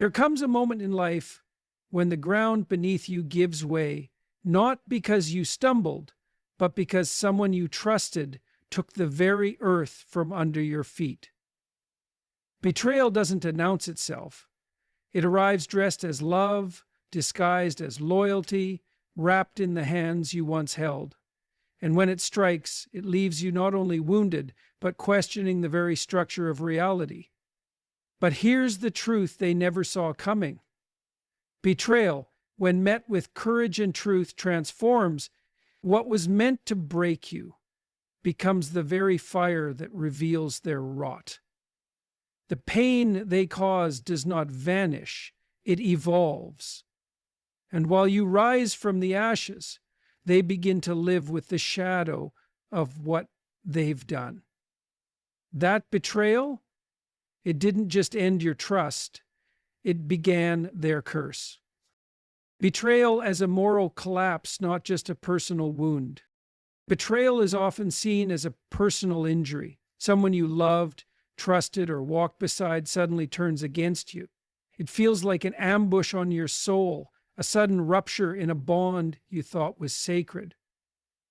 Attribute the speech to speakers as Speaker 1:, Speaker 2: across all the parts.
Speaker 1: There comes a moment in life when the ground beneath you gives way, not because you stumbled, but because someone you trusted took the very earth from under your feet. Betrayal doesn't announce itself. It arrives dressed as love, disguised as loyalty, wrapped in the hands you once held. And when it strikes, it leaves you not only wounded, but questioning the very structure of reality. But here's the truth they never saw coming. Betrayal, when met with courage and truth, transforms what was meant to break you, becomes the very fire that reveals their rot. The pain they cause does not vanish, it evolves. And while you rise from the ashes, they begin to live with the shadow of what they've done. That betrayal, it didn't just end your trust, it began their curse. Betrayal as a moral collapse, not just a personal wound. Betrayal is often seen as a personal injury. Someone you loved, trusted, or walked beside suddenly turns against you. It feels like an ambush on your soul, a sudden rupture in a bond you thought was sacred.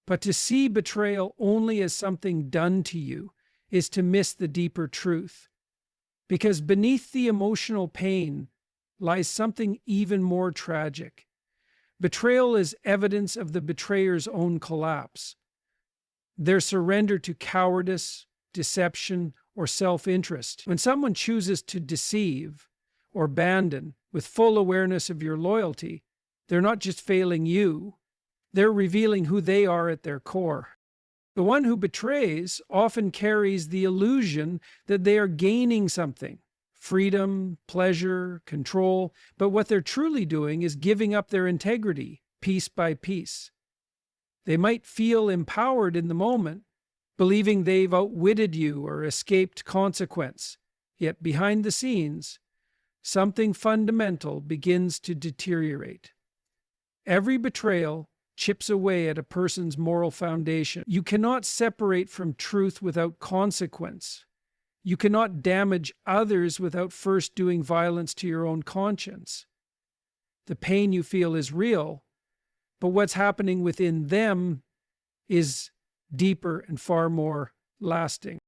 Speaker 1: But to see betrayal only as something done to you is to miss the deeper truth. Because beneath the emotional pain lies something even more tragic. Betrayal is evidence of the betrayer's own collapse. Their surrender to cowardice, deception, or self-interest. When someone chooses to deceive or abandon with full awareness of your loyalty, they're not just failing you, they're revealing who they are at their core. The one who betrays often carries the illusion that they are gaining something, freedom, pleasure, control, but what they're truly doing is giving up their integrity piece by piece. They might feel empowered in the moment, believing they've outwitted you or escaped consequence, yet behind the scenes, something fundamental begins to deteriorate. Every betrayal chips away at a person's moral foundation. You cannot separate from truth without consequence. You cannot damage others without first doing violence to your own conscience. The pain you feel is real, but what's happening within them is deeper and far more lasting.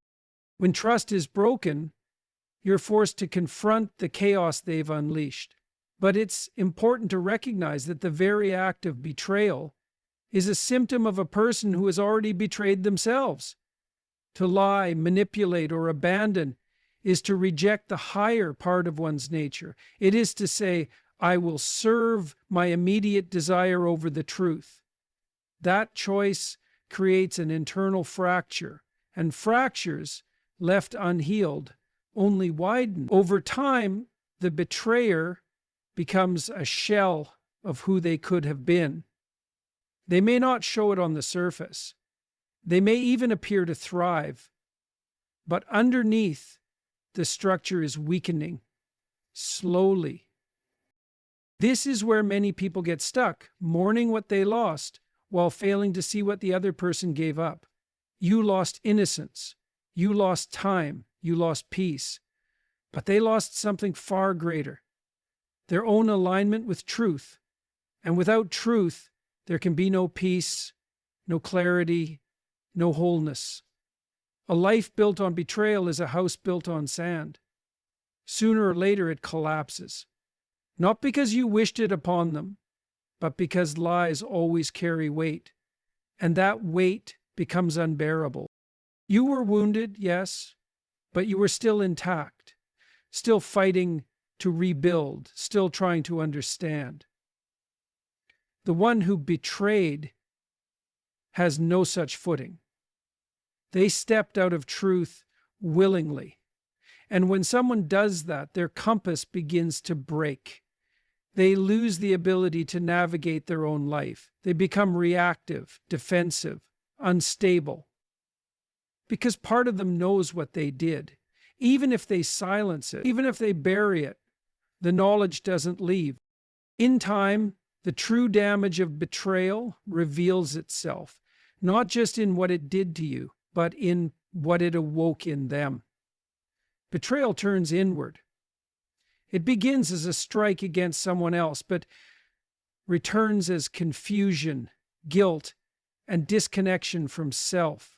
Speaker 1: When trust is broken, you're forced to confront the chaos they've unleashed. But it's important to recognize that the very act of betrayal is a symptom of a person who has already betrayed themselves. To lie, manipulate, or abandon is to reject the higher part of one's nature. It is to say, I will serve my immediate desire over the truth. That choice creates an internal fracture, and fractures, left unhealed, only widen. Over time, the betrayer becomes a shell of who they could have been. They may not show it on the surface. They may even appear to thrive. But underneath, the structure is weakening, slowly. This is where many people get stuck, mourning what they lost, while failing to see what the other person gave up. You lost innocence. You lost time. You lost peace. But they lost something far greater, their own alignment with truth. And without truth, there can be no peace, no clarity, no wholeness. A life built on betrayal is a house built on sand. Sooner or later it collapses. Not because you wished it upon them, but because lies always carry weight, and that weight becomes unbearable. You were wounded, yes, but you were still intact, still fighting to rebuild, still trying to understand. The one who betrayed has no such footing. They stepped out of truth willingly. And when someone does that, their compass begins to break. They lose the ability to navigate their own life. They become reactive, defensive, unstable. Because part of them knows what they did. Even if they silence it, even if they bury it, the knowledge doesn't leave. In time, the true damage of betrayal reveals itself, not just in what it did to you, but in what it awoke in them. Betrayal turns inward. It begins as a strike against someone else, but returns as confusion, guilt, and disconnection from self.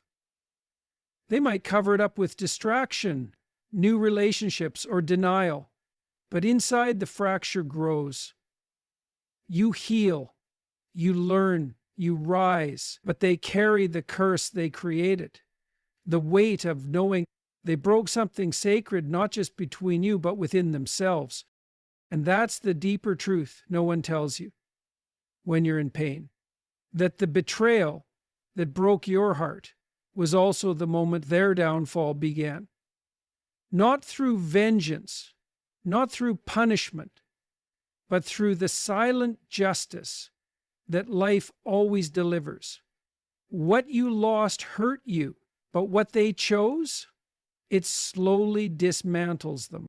Speaker 1: They might cover it up with distraction, new relationships, or denial, but inside the fracture grows. You heal, you learn, you rise, but they carry the curse they created, the weight of knowing they broke something sacred not just between you, but within themselves. And that's the deeper truth no one tells you when you're in pain. That the betrayal that broke your heart was also the moment their downfall began. Not through vengeance, not through punishment, but through the silent justice that life always delivers. What you lost hurt you, but what they chose, it slowly dismantles them.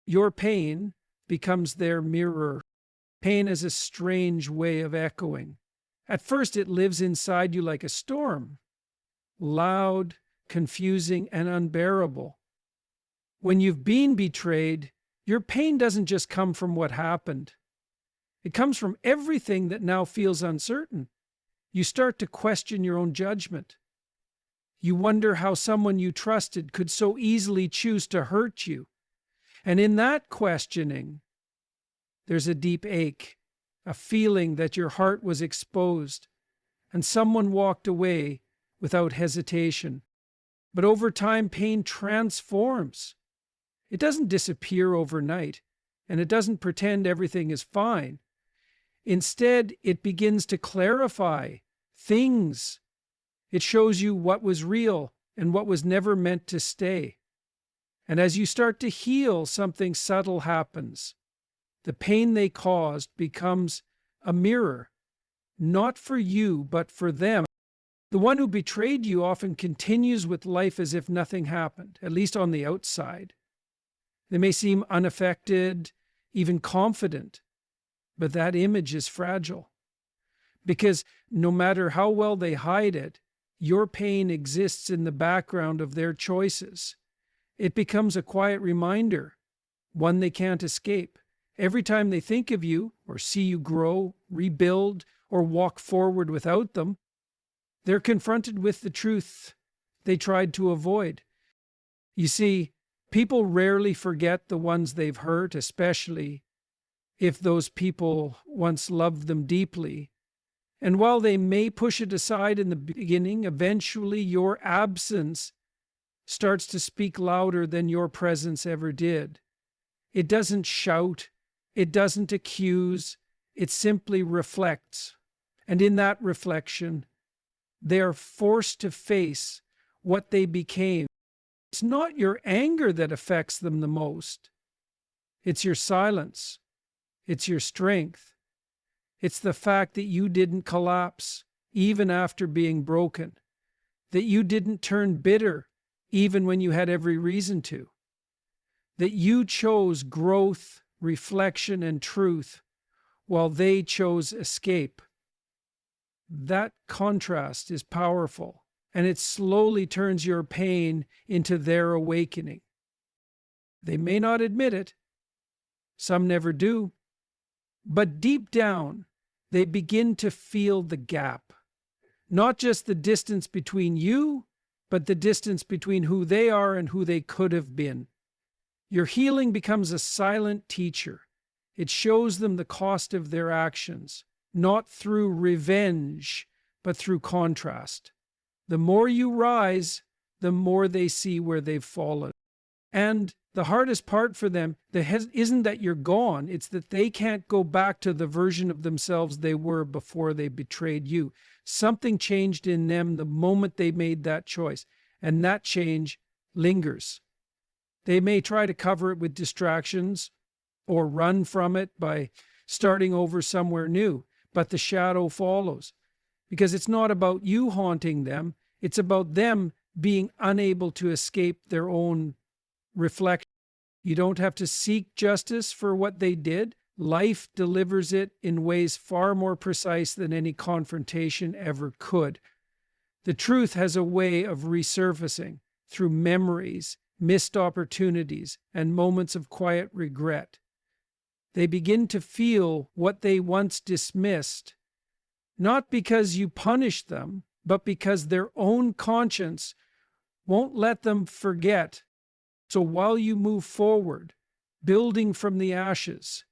Speaker 1: Your pain becomes their mirror. Pain is a strange way of echoing. At first, it lives inside you like a storm, loud, confusing, and unbearable. When you've been betrayed, your pain doesn't just come from what happened. It comes from everything that now feels uncertain. You start to question your own judgment. You wonder how someone you trusted could so easily choose to hurt you. And in that questioning, there's a deep ache, a feeling that your heart was exposed, and someone walked away without hesitation. But over time, pain transforms. It doesn't disappear overnight, and it doesn't pretend everything is fine. Instead, it begins to clarify things. It shows you what was real and what was never meant to stay. And as you start to heal, something subtle happens. The pain they caused becomes a mirror, not for you, but for them. The one who betrayed you often continues with life as if nothing happened, at least on the outside. They may seem unaffected, even confident, but that image is fragile. Because no matter how well they hide it, your pain exists in the background of their choices. It becomes a quiet reminder, one they can't escape. Every time they think of you, or see you grow, rebuild, or walk forward without them, they're confronted with the truth they tried to avoid. You see, people rarely forget the ones they've hurt, especially if those people once loved them deeply. And while they may push it aside in the beginning, eventually your absence starts to speak louder than your presence ever did. It doesn't shout, it doesn't accuse, it simply reflects. And in that reflection, they are forced to face what they became. It's not your anger that affects them the most. It's your silence. It's your strength. It's the fact that you didn't collapse even after being broken, that you didn't turn bitter even when you had every reason to, that you chose growth, reflection, and truth while they chose escape. That contrast is powerful, and it slowly turns your pain into their awakening. They may not admit it. Some never do. But deep down, they begin to feel the gap. Not just the distance between you, but the distance between who they are and who they could have been. Your healing becomes a silent teacher. It shows them the cost of their actions, not through revenge, but through contrast. The more you rise, the more they see where they've fallen. And the hardest part for them isn't that you're gone, it's that they can't go back to the version of themselves they were before they betrayed you. Something changed in them the moment they made that choice, and that change lingers. They may try to cover it with distractions or run from it by starting over somewhere new, but the shadow follows. Because it's not about you haunting them, it's about them being unable to escape their own reflection. You don't have to seek justice for what they did. Life delivers it in ways far more precise than any confrontation ever could. The truth has a way of resurfacing through memories, missed opportunities, and moments of quiet regret. They begin to feel what they once dismissed, not because you punished them, but because their own conscience won't let them forget. So while you move forward, building from the ashes,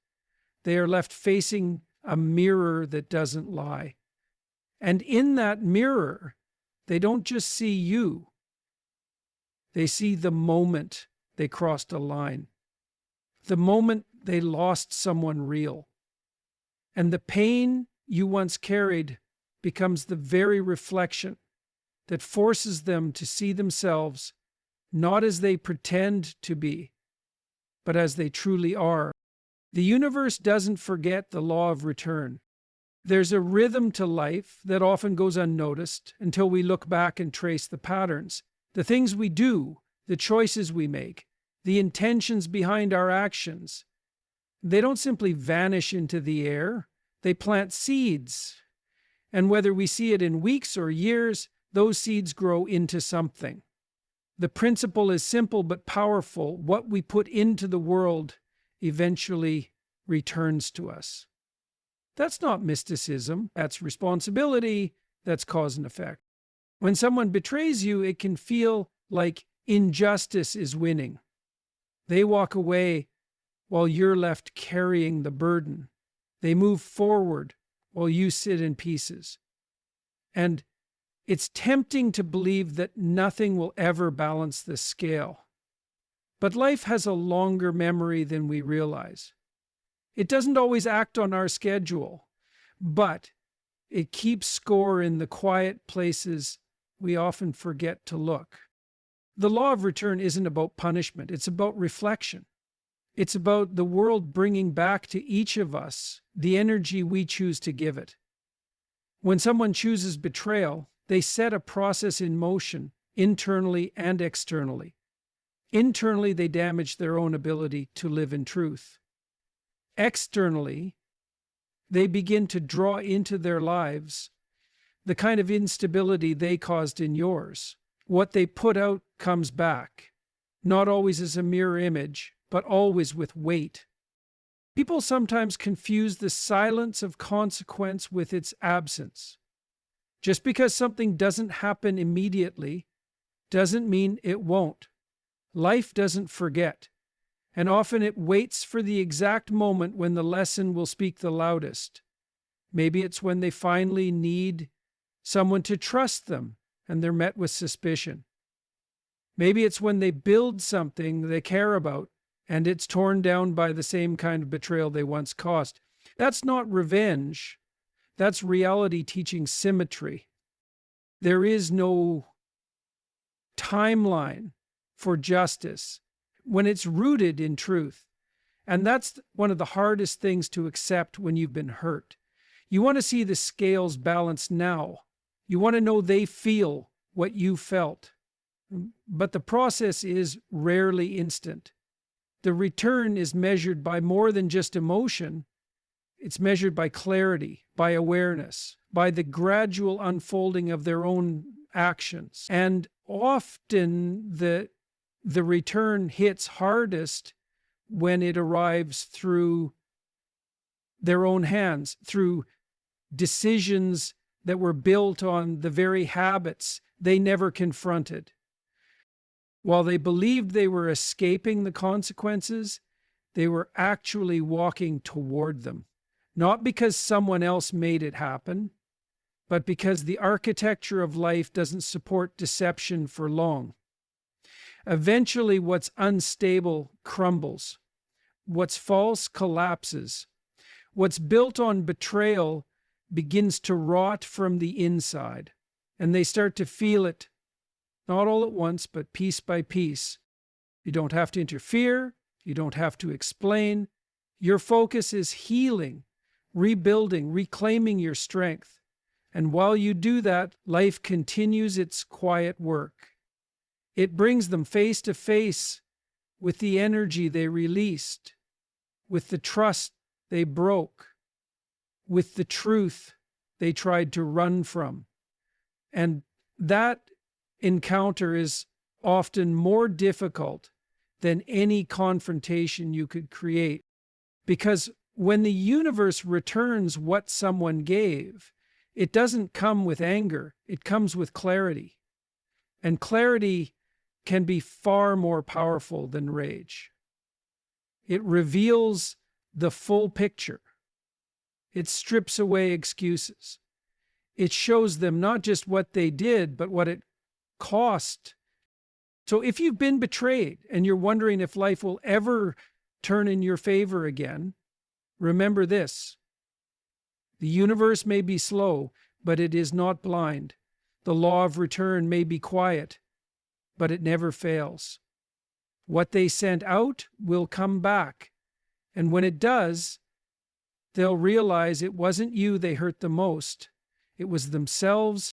Speaker 1: they are left facing a mirror that doesn't lie. And in that mirror, they don't just see you, they see the moment they crossed a line, the moment they lost someone real. And the pain you once carried becomes the very reflection that forces them to see themselves not as they pretend to be, but as they truly are. The universe doesn't forget the law of return. There's a rhythm to life that often goes unnoticed until we look back and trace the patterns. The things we do, the choices we make, the intentions behind our actions, they don't simply vanish into the air. They plant seeds. And whether we see it in weeks or years, those seeds grow into something. The principle is simple but powerful. What we put into the world eventually returns to us. That's not mysticism. That's responsibility. That's cause and effect. When someone betrays you, it can feel like injustice is winning. They walk away while you're left carrying the burden. They move forward while you sit in pieces. And it's tempting to believe that nothing will ever balance the scale. But life has a longer memory than we realize. It doesn't always act on our schedule, but it keeps score in the quiet places we often forget to look. The law of return isn't about punishment, it's about reflection. It's about the world bringing back to each of us the energy we choose to give it. When someone chooses betrayal, they set a process in motion, internally and externally. Internally, they damage their own ability to live in truth. Externally, they begin to draw into their lives the kind of instability they caused in yours. What they put out comes back, not always as a mirror image, but always with weight. People sometimes confuse the silence of consequence with its absence. Just because something doesn't happen immediately doesn't mean it won't. Life doesn't forget, and often it waits for the exact moment when the lesson will speak the loudest. Maybe it's when they finally need someone to trust them and they're met with suspicion. Maybe it's when they build something they care about and it's torn down by the same kind of betrayal they once caused. That's not revenge. That's reality teaching symmetry. There is no timeline for justice when it's rooted in truth. And that's one of the hardest things to accept when you've been hurt. You want to see the scales balanced now. You want to know they feel what you felt. But the process is rarely instant. The return is measured by more than just emotion. It's measured by clarity, by awareness, by the gradual unfolding of their own actions. And often the return hits hardest when it arrives through their own hands, through decisions that were built on the very habits they never confronted. While they believed they were escaping the consequences, they were actually walking toward them. Not because someone else made it happen, but because the architecture of life doesn't support deception for long. Eventually, what's unstable crumbles. What's false collapses. What's built on betrayal begins to rot from the inside, and they start to feel it, not all at once, but piece by piece. You don't have to interfere. You don't have to explain. Your focus is healing, rebuilding, reclaiming your strength. And while you do that, life continues its quiet work. It brings them face to face with the energy they released, with the trust they broke, with the truth they tried to run from. And that encounter is often more difficult than any confrontation you could create. Because when the universe returns what someone gave, it doesn't come with anger, it comes with clarity. And clarity can be far more powerful than rage. It reveals the full picture. It strips away excuses. It shows them not just what they did, but what it cost. So if you've been betrayed and you're wondering if life will ever turn in your favor again, remember this. The universe may be slow, but it is not blind. The law of return may be quiet, but it never fails. What they sent out will come back. And when it does, they'll realize it wasn't you they hurt the most. It was themselves.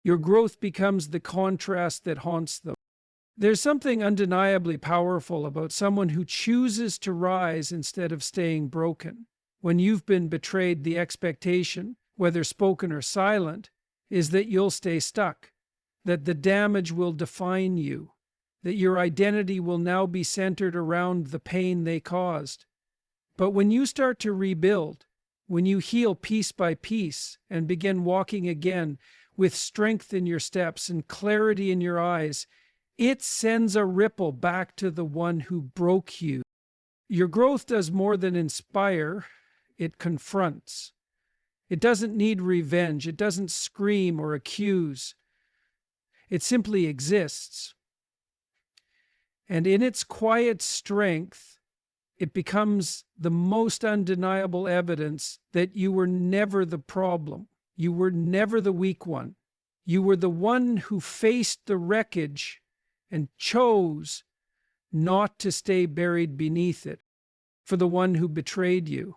Speaker 1: Your growth becomes the contrast that haunts them. There's something undeniably powerful about someone who chooses to rise instead of staying broken. When you've been betrayed, the expectation, whether spoken or silent, is that you'll stay stuck, that the damage will define you, that your identity will now be centered around the pain they caused. But when you start to rebuild, when you heal piece by piece and begin walking again with strength in your steps and clarity in your eyes, it sends a ripple back to the one who broke you. Your growth does more than inspire, it confronts. It doesn't need revenge. It doesn't scream or accuse. It simply exists. And in its quiet strength, it becomes the most undeniable evidence that you were never the problem. You were never the weak one. You were the one who faced the wreckage and chose not to stay buried beneath it. For the one who betrayed you,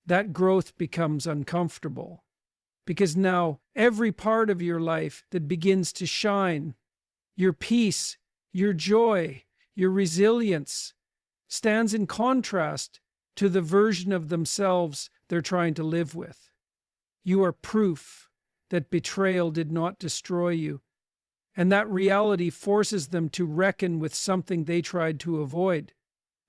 Speaker 1: that growth becomes uncomfortable, because now every part of your life that begins to shine, your peace, your joy, your resilience, stands in contrast to the version of themselves they're trying to live with. You are proof that betrayal did not destroy you, and that reality forces them to reckon with something they tried to avoid.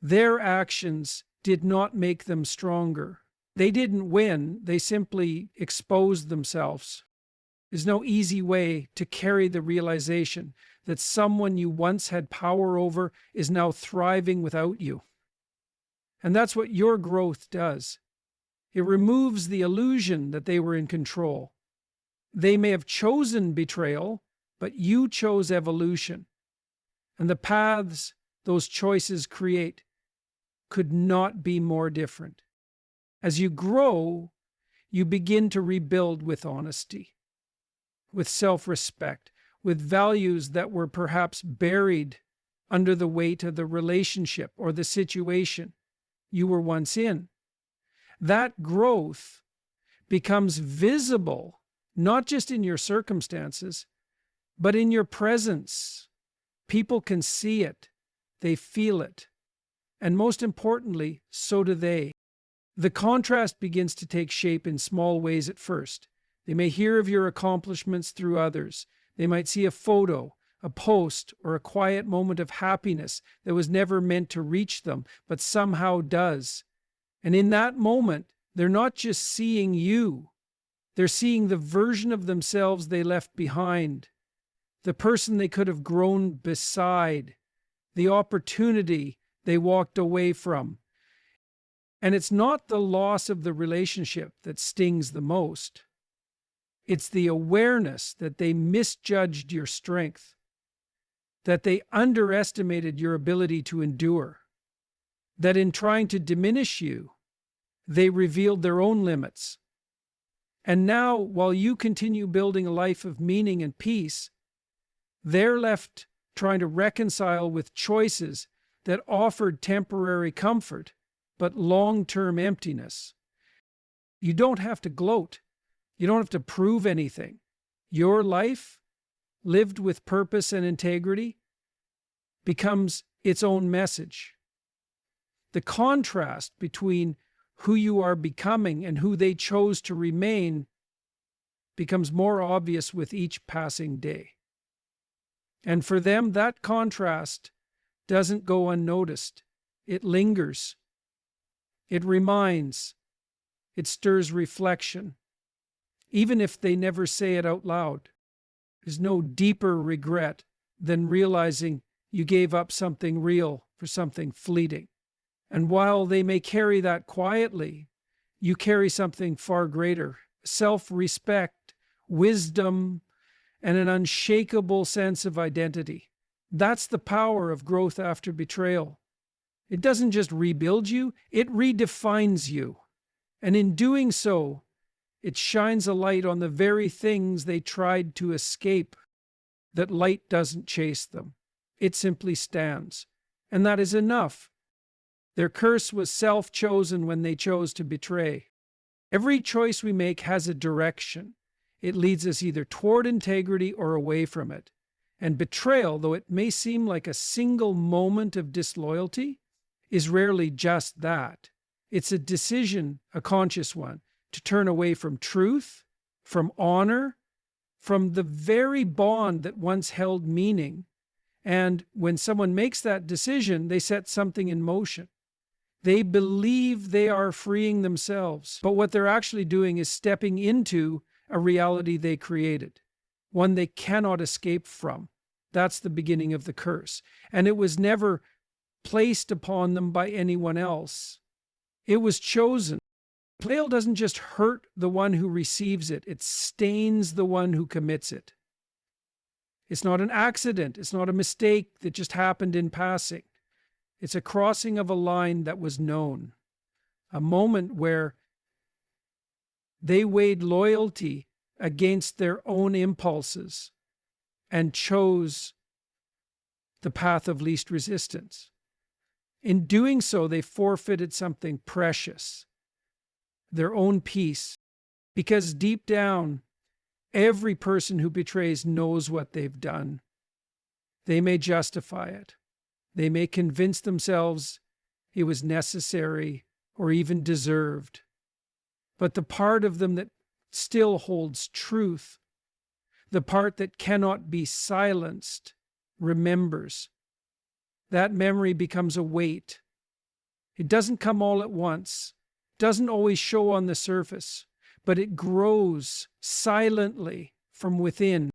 Speaker 1: Their actions did not make them stronger. They didn't win, they simply exposed themselves. There's no easy way to carry the realization that someone you once had power over is now thriving without you. And that's what your growth does. It removes the illusion that they were in control. They may have chosen betrayal, but you chose evolution. And the paths those choices create could not be more different. As you grow, you begin to rebuild with honesty, with self-respect, with values that were perhaps buried under the weight of the relationship or the situation you were once in. That growth becomes visible, not just in your circumstances, but in your presence. People can see it, they feel it, and most importantly, so do they. The contrast begins to take shape in small ways at first. They may hear of your accomplishments through others. They might see a photo, a post, or a quiet moment of happiness that was never meant to reach them, but somehow does. And in that moment, they're not just seeing you. They're seeing the version of themselves they left behind, the person they could have grown beside, the opportunity they walked away from. And it's not the loss of the relationship that stings the most. It's the awareness that they misjudged your strength, that they underestimated your ability to endure, that in trying to diminish you, they revealed their own limits. And now, while you continue building a life of meaning and peace, they're left trying to reconcile with choices that offered temporary comfort, but long-term emptiness. You don't have to gloat. You don't have to prove anything. Your life, lived with purpose and integrity, becomes its own message. The contrast between who you are becoming and who they chose to remain becomes more obvious with each passing day. And for them, that contrast doesn't go unnoticed. It lingers. It reminds, it stirs reflection, even if they never say it out loud. There's no deeper regret than realizing you gave up something real for something fleeting. And while they may carry that quietly, you carry something far greater: self-respect, wisdom, and an unshakable sense of identity. That's the power of growth after betrayal. It doesn't just rebuild you, it redefines you. And in doing so, it shines a light on the very things they tried to escape. That light doesn't chase them. It simply stands. And that is enough. Their curse was self-chosen when they chose to betray. Every choice we make has a direction. It leads us either toward integrity or away from it. And betrayal, though it may seem like a single moment of disloyalty, is rarely just that. It's a decision, a conscious one, to turn away from truth, from honor, from the very bond that once held meaning. And when someone makes that decision, they set something in motion. They believe they are freeing themselves, but what they're actually doing is stepping into a reality they created, one they cannot escape from. That's the beginning of the curse. And it was never placed upon them by anyone else. It was chosen. Betrayal doesn't just hurt the one who receives it, it stains the one who commits it. It's not an accident, it's not a mistake that just happened in passing. It's a crossing of a line that was known, a moment where they weighed loyalty against their own impulses and chose the path of least resistance. In doing so, they forfeited something precious, their own peace, because deep down, every person who betrays knows what they've done. They may justify it. They may convince themselves it was necessary or even deserved. But the part of them that still holds truth, the part that cannot be silenced, remembers. That memory becomes a weight. It doesn't come all at once, doesn't always show on the surface, but it grows silently from within.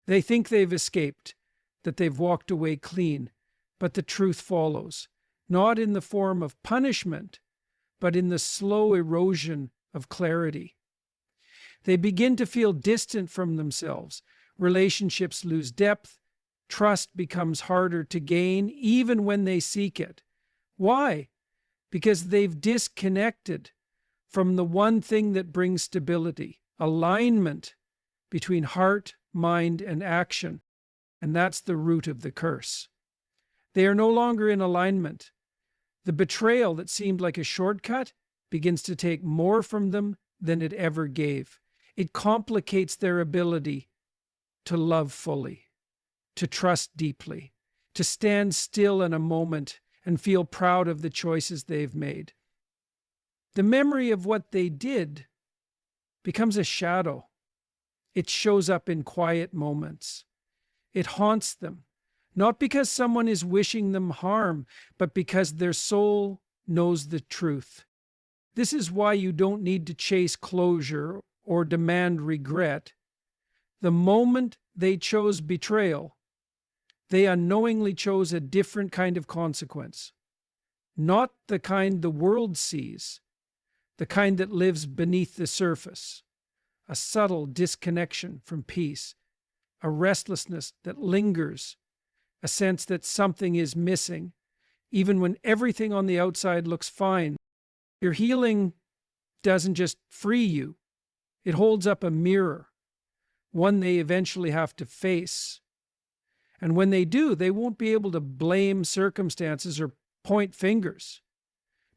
Speaker 1: They think they've escaped, that they've walked away clean, but the truth follows, not in the form of punishment, but in the slow erosion of clarity. They begin to feel distant from themselves. Relationships lose depth. Trust becomes harder to gain, even when they seek it. Why? Because they've disconnected from the one thing that brings stability, alignment between heart, mind, and action. And that's the root of the curse. They are no longer in alignment. The betrayal that seemed like a shortcut begins to take more from them than it ever gave. It complicates their ability to love fully, to trust deeply, to stand still in a moment and feel proud of the choices they've made. The memory of what they did becomes a shadow. It shows up in quiet moments. It haunts them, not because someone is wishing them harm, but because their soul knows the truth. This is why you don't need to chase closure or demand regret. The moment they chose betrayal, they unknowingly chose a different kind of consequence. Not the kind the world sees, the kind that lives beneath the surface. A subtle disconnection from peace, a restlessness that lingers, a sense that something is missing, even when everything on the outside looks fine. Your healing doesn't just free you, it holds up a mirror, one they eventually have to face. And when they do, they won't be able to blame circumstances or point fingers,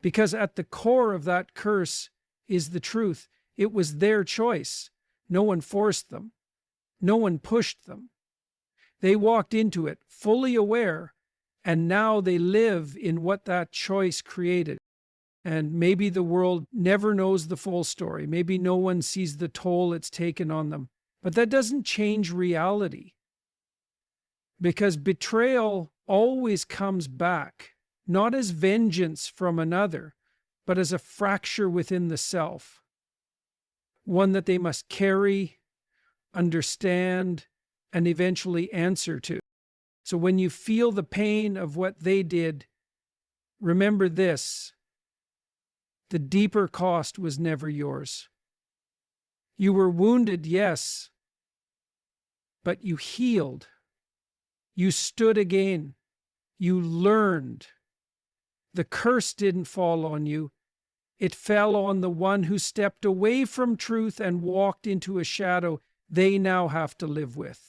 Speaker 1: because at the core of that curse is the truth. It was their choice. No one forced them. No one pushed them. They walked into it fully aware, and now they live in what that choice created. And maybe the world never knows the full story. Maybe no one sees the toll it's taken on them. But that doesn't change reality. Because betrayal always comes back, not as vengeance from another, but as a fracture within the self, one that they must carry, understand, and eventually answer to. So when you feel the pain of what they did, remember this: the deeper cost was never yours. You were wounded, yes, but you healed. You stood again. You learned. The curse didn't fall on you. It fell on the one who stepped away from truth and walked into a shadow they now have to live with.